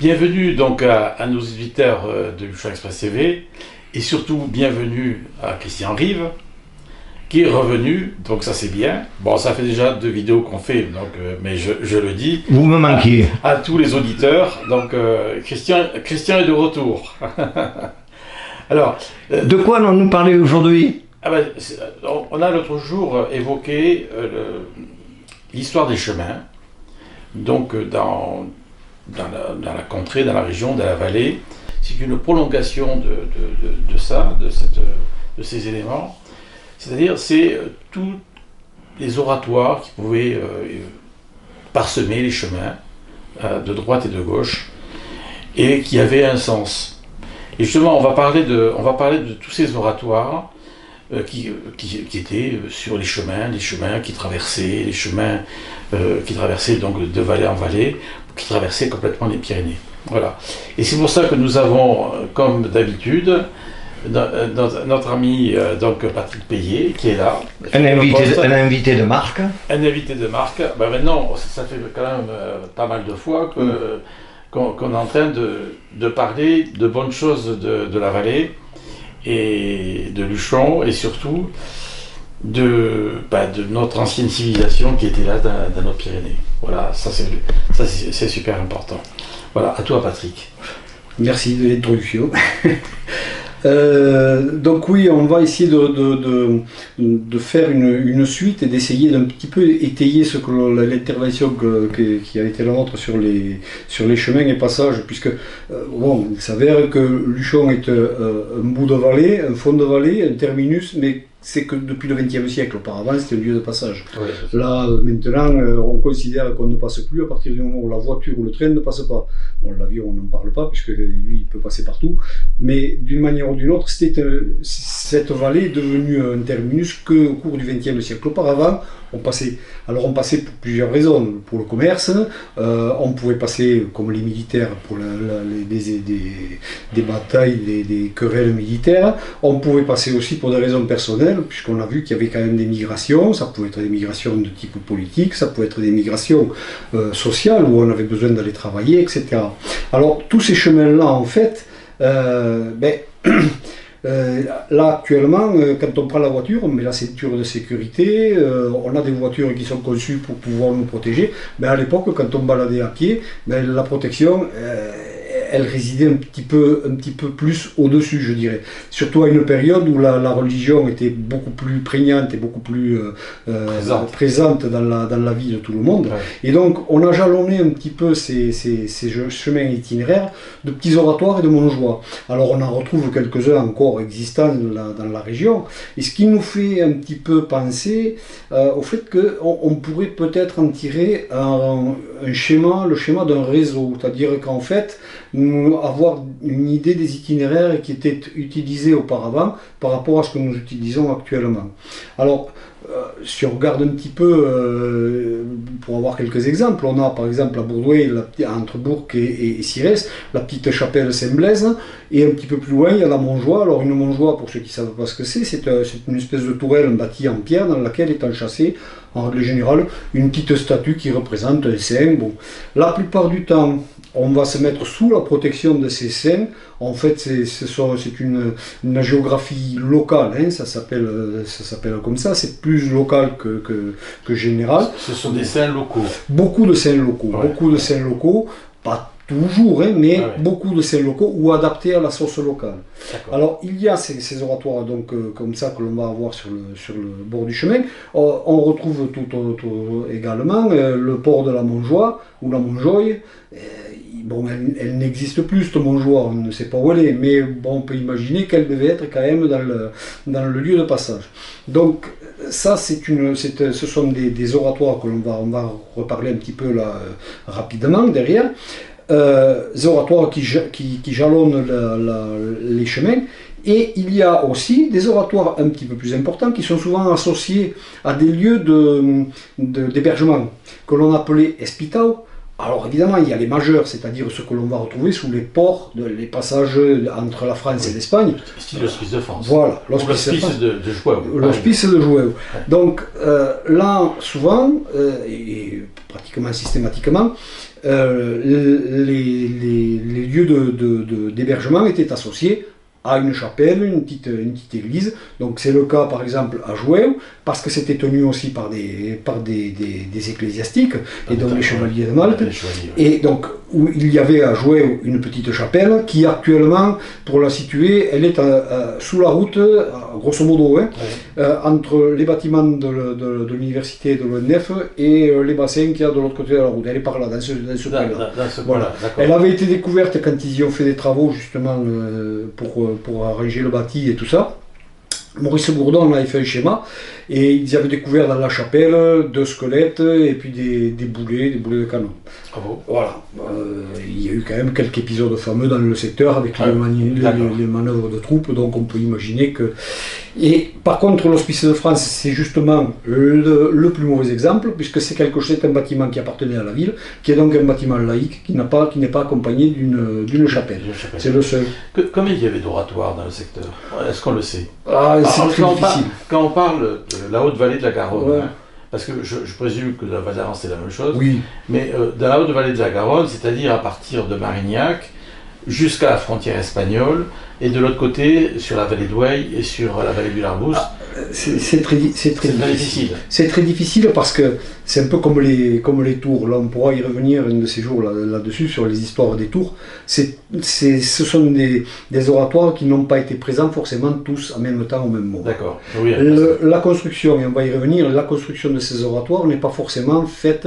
Bienvenue donc à nos auditeurs de Luchon Express TV et surtout bienvenue à Christian Rive qui est revenu, donc ça c'est bien. Bon, ça fait déjà 2 vidéos qu'on fait, donc, mais je le dis. Vous me manquiez. À tous les auditeurs, donc Christian est de retour. Alors, de quoi allons-nous parler aujourd'hui? On a l'autre jour évoqué l'histoire des chemins, donc dans la contrée, dans la région, dans la vallée. C'est une prolongation de ces éléments. C'est-à-dire, c'est tous les oratoires qui pouvaient parsemer les chemins de droite et de gauche et qui avaient un sens. Et justement, on va parler de tous ces oratoires qui étaient sur les chemins qui traversaient, donc de vallée en vallée, qui traversaient complètement les Pyrénées. Voilà. Et c'est pour ça que nous avons, comme d'habitude, notre ami donc Patrick Payet qui est là. Un invité de marque. Un invité de marque. Maintenant, ça fait quand même pas mal de fois qu'on est en train de parler de bonnes choses de la vallée et de Luchon et surtout de notre ancienne civilisation qui était là dans nos Pyrénées. Voilà, ça c'est super important. Voilà, à toi Patrick. Merci de l'introduction. Donc oui, on va essayer de faire une suite et d'essayer d'un petit peu étayer l'intervention qui a été la nôtre sur les chemins et passages, puisque il s'avère que Luchon est un bout de vallée, un fond de vallée, un terminus, mais c'est que depuis le XXe siècle. Auparavant, c'était un lieu de passage. Oui, là, maintenant, on considère qu'on ne passe plus à partir du moment où la voiture ou le train ne passe pas. Bon, l'avion, on n'en parle pas, puisque lui, il peut passer partout. Mais d'une manière ou d'une autre, cette vallée est devenue un terminus qu'au cours du XXe siècle. Auparavant, on passait pour plusieurs raisons. Pour le commerce, on pouvait passer comme les militaires pour des batailles, des querelles militaires. On pouvait passer aussi pour des raisons personnelles, puisqu'on a vu qu'il y avait quand même des migrations. Ça pouvait être des migrations de type politique, ça pouvait être des migrations sociales où on avait besoin d'aller travailler, etc. Alors tous ces chemins-là, en fait, là actuellement, quand on prend la voiture, on met la ceinture de sécurité, on a des voitures qui sont conçues pour pouvoir nous protéger. Mais à l'époque, quand on baladait à pied, la protection, elle résidait un petit peu plus au-dessus, je dirais. Surtout à une période où la religion était beaucoup plus prégnante et beaucoup plus présente dans la vie de tout le monde. Ouais. Et donc, on a jalonné un petit peu ces chemins itinéraires de petits oratoires et de montjoie. Alors, on en retrouve quelques-uns encore existants dans la région. Et ce qui nous fait un petit peu penser au fait qu'on pourrait peut-être en tirer le schéma d'un réseau. C'est-à-dire qu'en fait, avoir une idée des itinéraires qui étaient utilisés auparavant par rapport à ce que nous utilisons actuellement. Alors, si on regarde un petit peu, pour avoir quelques exemples, on a par exemple à Bourdoué, entre Bourg et Sirès, la petite chapelle Saint-Blaise, et un petit peu plus loin, il y a la Montjoie. Alors une Montjoie, pour ceux qui ne savent pas ce que c'est une espèce de tourelle bâtie en pierre dans laquelle est enchâssée, en règle générale, une petite statue qui représente un saint. Bon. La plupart du temps, on va se mettre sous la protection de ces saints. En fait, c'est une géographie locale, hein, ça s'appelle comme ça, c'est plus local que général. Ce sont des saints locaux. Beaucoup de saints locaux, pas toujours, hein, mais beaucoup de saints locaux ou adaptés à la sauce locale. Alors, il y a ces oratoires donc, comme ça que l'on va avoir sur le bord du chemin. On retrouve tout également le port de la Montjoie ou la Montjoie. Bon, elle n'existe plus, cette Montjoie, on ne sait pas où elle est, mais bon, on peut imaginer qu'elle devait être quand même dans le lieu de passage. Donc, ça, ce sont des oratoires que on va reparler un petit peu là, rapidement derrière. Des oratoires qui jalonnent les chemins. Et il y a aussi des oratoires un petit peu plus importants qui sont souvent associés à des lieux d'hébergement que l'on appelait hospitaux Alors évidemment, il y a les majeurs, c'est-à-dire ce que l'on va retrouver sous les ports, les passages entre la France et l'Espagne. Style l'hospice de France. Voilà, l'hospice de Jouaou. L'hospice de Jouaou. Donc là, souvent, et pratiquement systématiquement, les lieux d'hébergement étaient associés à une chapelle, une petite église. Donc c'est le cas par exemple à Jouaou, parce que c'était tenu aussi par des ecclésiastiques, et donc les chevaliers de Malte. Et donc où il y avait à Jouaou une petite chapelle qui actuellement, pour la situer, elle est sous la route, grosso modo, entre les bâtiments de l'université de l'ONF et les bassins qu'il y a de l'autre côté de la route. Elle est par là, dans ce coin-là. Voilà. Elle avait été découverte quand ils y ont fait des travaux justement pour arranger le bâti et tout ça. Maurice Bourdon avait fait un schéma et ils avaient découvert dans la chapelle 2 squelettes et puis des boulets de canon. Ah bon. Voilà. Il y a eu quand même quelques épisodes fameux dans le secteur avec les manœuvres de troupes, donc on peut imaginer que... Et par contre, l'Hospice de France, c'est justement le plus mauvais exemple, puisque c'est un bâtiment qui appartenait à la ville, qui est donc un bâtiment laïque, qui n'est pas accompagné d'une chapelle. C'est le seul. Combien il y avait d'oratoires dans le secteur? Est-ce qu'on le sait? C'est très difficile. Quand on parle de la haute vallée de la Garonne, parce que je présume que la Val d'Aran c'est la même chose, oui. Mais dans la haute vallée de la Garonne, c'est-à-dire à partir de Marignac jusqu'à la frontière espagnole, et de l'autre côté sur la vallée d'Oueil et sur la vallée du Larbous. C'est très difficile. C'est très difficile parce que c'est un peu comme les tours. Là, on pourra y revenir un de ces jours là-dessus, sur les histoires des tours. Ce sont des oratoires qui n'ont pas été présents forcément tous en même temps, au même moment. D'accord. Oui, la construction, et on va y revenir, la construction de ces oratoires n'est pas forcément faite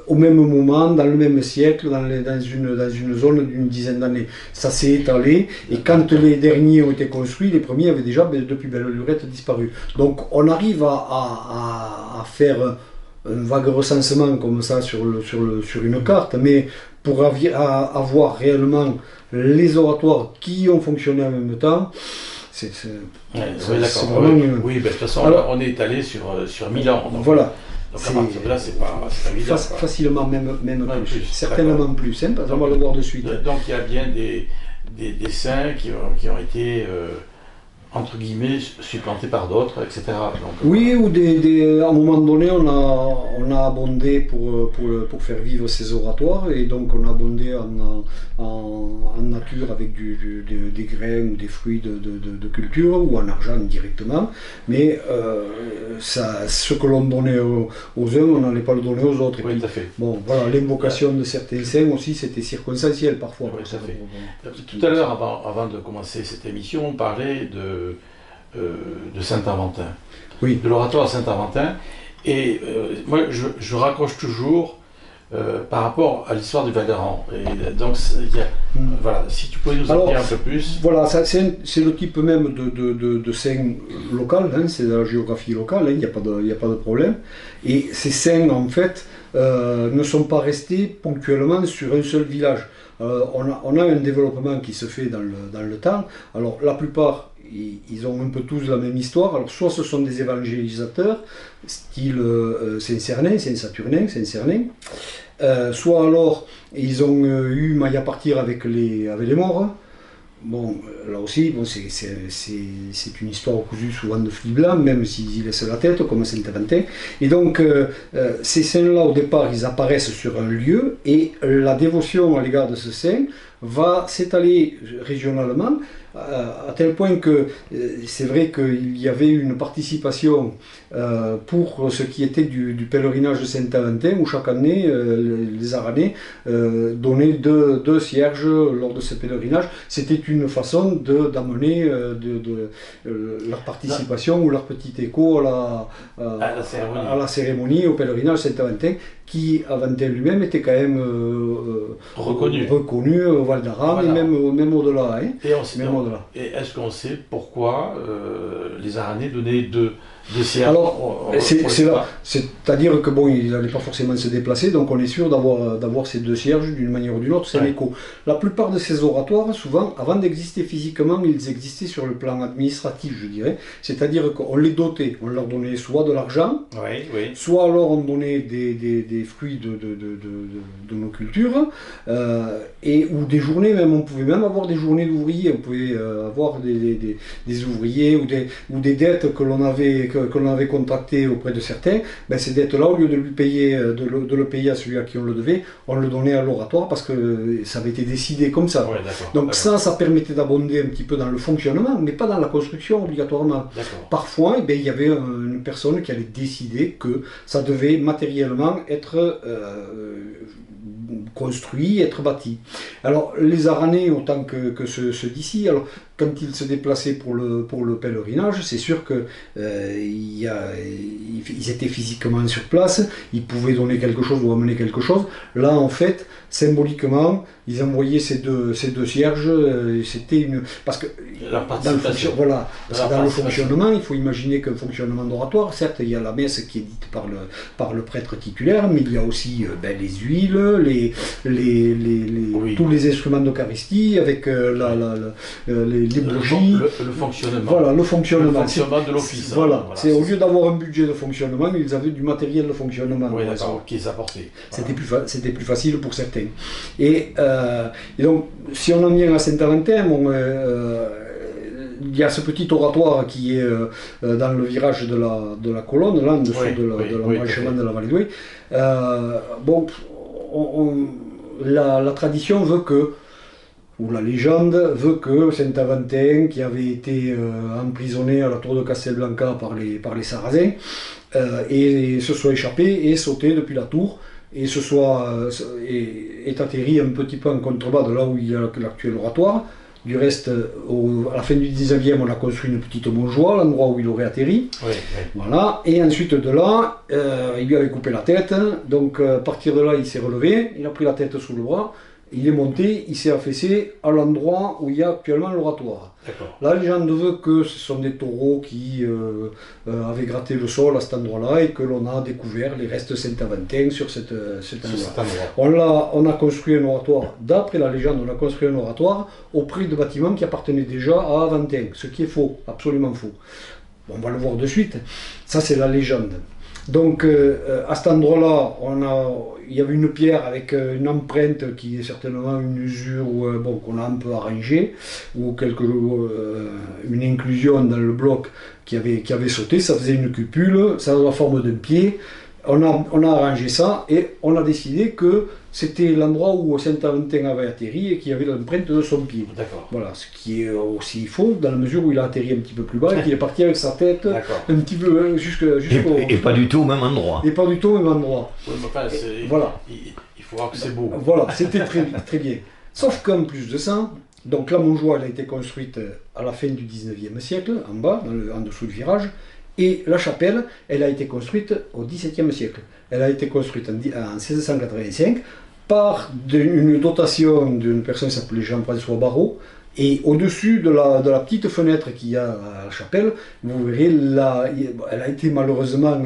au même moment, dans le même siècle, dans une zone d'une dizaine d'années. Ça s'est étalé, et quand les derniers ont été construits, les premiers avaient déjà, depuis belle lurette, disparu. Donc on arrive à faire un vague recensement comme ça sur une carte, mais pour avoir réellement les oratoires qui ont fonctionné en même temps, oui, de toute façon, alors, on est étalé sur 1000 ans. Donc, voilà. Donc à partir de là, c'est pas évident. Facilement, même plus. Certainement plus, hein, parce qu'on va le voir de suite. Donc il y a bien des saints qui ont été, entre guillemets, supplantés par d'autres, etc. Donc, oui, ou à un moment donné, on a abondé pour faire vivre ces oratoires, et donc on a abondé en nature avec des grains ou des fruits de culture, ou en argent directement, mais ce que l'on donnait aux uns, on n'allait pas le donner aux autres. Oui, tout à fait. Bon, voilà, l'invocation de certains saints aussi, c'était circonstanciel parfois. Oui, tout à fait. Tout à l'heure, avant de commencer cette émission, on parlait de Saint-Aventin, oui. De l'oratoire à Saint-Aventin, et moi je raccroche toujours par rapport à l'histoire du Val d'Aran. Et donc voilà, si tu pouvais nous en dire un peu plus. Voilà, c'est le type même de saint local, hein, c'est de la géographie locale, hein, il n'y a pas de problème. Et ces saints en fait ne sont pas restés ponctuellement sur un seul village. On a un développement qui se fait dans le temps. Alors la plupart, ils ont un peu tous la même histoire. Alors soit ce sont des évangélisateurs, style Saint-Cernin, Saint-Saturnin, Saint-Cernin, soit alors ils ont eu maille à partir avec les morts. Bon, là aussi, c'est une histoire cousue souvent de fil blanc, même s'ils y laissent la tête, comme Saint-Aventin. Et donc, ces saints-là, au départ, ils apparaissent sur un lieu, et la dévotion à l'égard de ce saint va s'étaler régionalement, à tel point que c'est vrai qu'il y avait une participation pour ce qui était du pèlerinage de Saint-Aventin, où chaque année, les Aranais donnaient deux cierges lors de ce pèlerinage. C'était une façon d'amener leur participation ou leur petit écho à la cérémonie, au pèlerinage Saint-Aventin, qui, Aventin lui-même, était quand même reconnu au Val d'Aran, voilà. Et même au-delà. Hein, et est-ce qu'on sait pourquoi les Aranais donnaient de cierge. Alors, c'est-à-dire que bon, il n'allait pas forcément se déplacer, donc on est sûr d'avoir ces deux cierges d'une manière ou d'une autre, c'est l'écho. La plupart de ces oratoires, souvent, avant d'exister physiquement, ils existaient sur le plan administratif, je dirais. C'est-à-dire qu'on les dotait, on leur donnait soit de l'argent, soit alors on donnait des fruits de nos cultures, ou des journées même, on pouvait même avoir des journées d'ouvriers, on pouvait avoir des ouvriers ou des dettes que l'on avait contractées auprès de certains, ben ces dettes-là, au lieu de lui payer, de le payer à celui à qui on le devait, on le donnait à l'oratoire parce que ça avait été décidé comme ça. Donc ça permettait d'abonder un petit peu dans le fonctionnement, mais pas dans la construction obligatoirement. Parfois, eh bien, il y avait une personne qui allait décider que ça devait matériellement être construit, être bâti. Alors les Aranais, autant que ceux d'ici, alors quand ils se déplaçaient pour le pèlerinage, c'est sûr que ils étaient physiquement sur place, ils pouvaient donner quelque chose ou amener quelque chose. Là, en fait, symboliquement, ils envoyaient ces deux cierges, c'était une... Parce que dans le fonctionnement, il faut imaginer qu'un fonctionnement d'oratoire, certes, il y a la messe qui est dite par le prêtre titulaire, mais il y a aussi les huiles, tous les instruments d'Eucharistie, avec les bougies. Le fonctionnement. Voilà, le fonctionnement. Le fonctionnement de l'office. Voilà, c'est au lieu d'avoir un budget de fonctionnement, ils avaient du matériel de fonctionnement. Oui, d'accord, qui s'apportait. C'était plus facile pour certains. Et donc, si on en vient à Saint-Aventin, il y a ce petit oratoire qui est dans le virage de la colonne, là, en dessous de l'embranchement de la vallée d'Ouai. La tradition veut que, ou la légende veut que Saint-Aventin, qui avait été emprisonné à la tour de Castelblanca par les Sarrasins, se soit échappé et sauté depuis la tour, et est atterri un petit peu en contrebas de là où il y a l'actuel oratoire. Du reste, à la fin du 19e, on a construit une petite montjoie, l'endroit où il aurait atterri. Voilà. Et ensuite de là, il lui avait coupé la tête. Donc à partir de là, il s'est relevé, il a pris la tête sous le bras, il est monté, il s'est affaissé à l'endroit où il y a actuellement l'oratoire. La légende veut que ce sont des taureaux qui avaient gratté le sol à cet endroit-là et que l'on a découvert les restes Saint-Aventin sur cet endroit. On a construit un oratoire, d'après la légende, on a construit un oratoire auprès de bâtiments qui appartenaient déjà à Aventin, ce qui est faux, absolument faux. Bon, on va le voir de suite. Ça, c'est la légende. Donc à cet endroit-là, il y avait une pierre avec une empreinte qui est certainement une usure qu'on a un peu arrangée, ou une inclusion dans le bloc qui avait sauté, ça faisait une cupule, ça a la forme d'un pied. On a arrangé ça et on a décidé que c'était l'endroit où Saint-Aventin avait atterri et qu'il y avait l'empreinte de son pied. Voilà, ce qui est aussi faux dans la mesure où il a atterri un petit peu plus bas et qu'il est parti avec sa tête un petit peu jusqu'au... Et pas du tout au même endroit. Et pas du tout au même endroit. Oui, mais enfin, voilà. Il faut voir que c'est beau. Voilà, c'était très bien. Sauf qu'en plus de ça, donc la montjoie elle a été construite à la fin du 19e siècle, en bas, en dessous du virage. Et la chapelle, elle a été construite au XVIIe siècle. Elle a été construite en 1685 par une dotation d'une personne qui s'appelait Jean-François Barrault. Et au-dessus de la petite fenêtre qu'il y a à la chapelle, vous verrez, elle a été malheureusement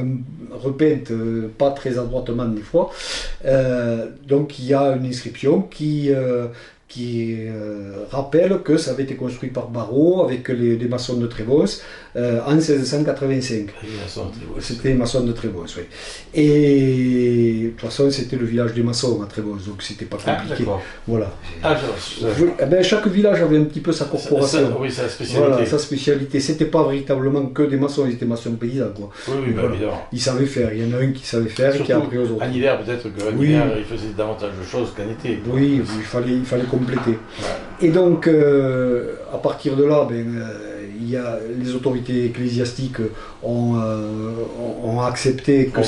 repeinte, pas très adroitement des fois. Donc il y a une inscription qui rappelle que ça avait été construit par Barrault avec des maçons de Trébons en 1685. C'était les maçons de Trébons, oui. Et de toute façon, c'était le village des maçons à Trébons, donc c'était pas compliqué. Voilà. Chaque village avait un petit peu sa corporation. Oui, sa spécialité. Voilà, sa spécialité. C'était pas véritablement que des maçons, ils étaient maçons paysans, quoi. Oui, évidemment. Ils savaient faire. Il y en a un qui savait faire et qui a appris aux autres. En hiver, peut-être qu'en hiver, il faisait davantage de choses qu'en été. Oui, il fallait compléter. Et donc, à partir de là, les autorités ecclésiastiques ont accepté que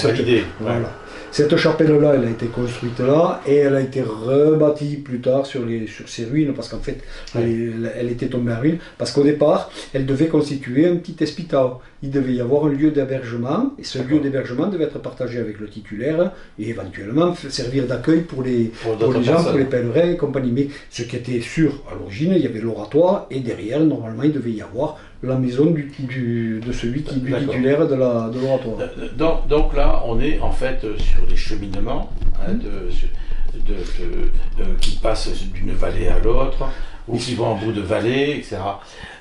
cette chapelle-là, elle a été construite là et elle a été rebâtie plus tard sur ces ruines parce qu'en fait, elle était tombée en ruine parce qu'au départ, elle devait constituer un petit hospital. Il devait y avoir un lieu d'hébergement et ce lieu d'hébergement devait être partagé avec le titulaire et éventuellement servir d'accueil pour les gens, pour les pèlerins et compagnie. Mais ce qui était sûr à l'origine, il y avait l'oratoire et derrière, normalement, il devait y avoir la maison de celui du D'accord. titulaire de l'oratoire. Donc là, on est en fait sur les cheminements qui passent d'une vallée à l'autre, ou qui vont en bout de vallée, etc.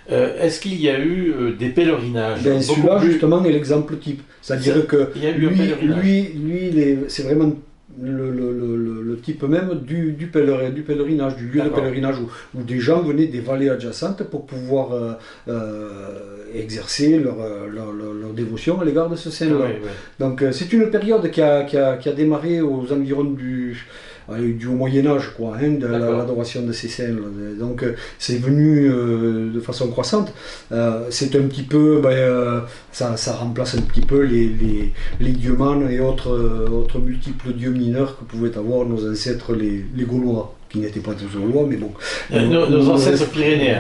Est-ce qu'il y a eu des pèlerinages? Ben, celui-là, justement, est l'exemple type. C'est-à-dire que il y a eu un pèlerinage. c'est vraiment le type même du pèlerinage, du lieu de D'accord. pèlerinage où des gens venaient des vallées adjacentes pour pouvoir exercer leur dévotion à l'égard de ce saint-là. Oui, oui. Donc c'est une période qui a démarré aux environs du Haut Moyen-Âge, quoi, hein, de D'accord. l'adoration de ces saints. Donc c'est venu de façon croissante. C'est un petit peu, ça remplace un petit peu les dieumanes et autres multiples dieux mineurs que pouvaient avoir nos ancêtres les Gaulois, qui n'étaient pas tous Gaulois, mais bon. Nos ancêtres pyrénéens.